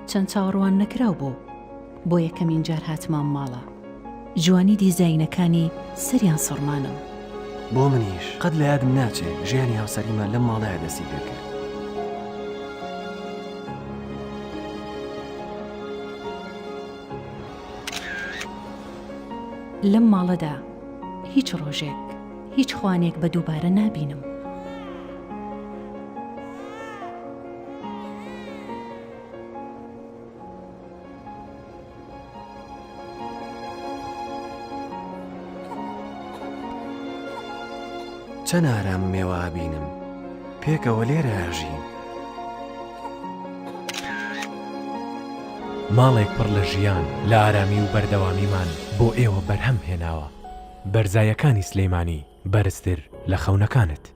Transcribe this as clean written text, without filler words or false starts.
چەند چاوەڕوان نەکراو بۆ یەکەمین جار هاتمان ماڵە. جوانی دیزاینەکانی سەریان سڕمانم. بۆ منیش قەت لە یادم ناچێت ژیانی هاوسەریمان لەم ماڵەیە دەستی پێ کرد. لەم ماڵەدا هیچ ڕۆژێک هیچ خوانێک بە دووبارە نابینم. چەند ئارام مێوە بینم پێکەوە لێرە ژین. ماڵێک پڕ لە ژیان لە ئارامی و بەردەوامیمان بۆ ئێوە بەرهەم هێناوە. بەرزایەکانی سلەیمانی بەرزتر لە خەونەکانت.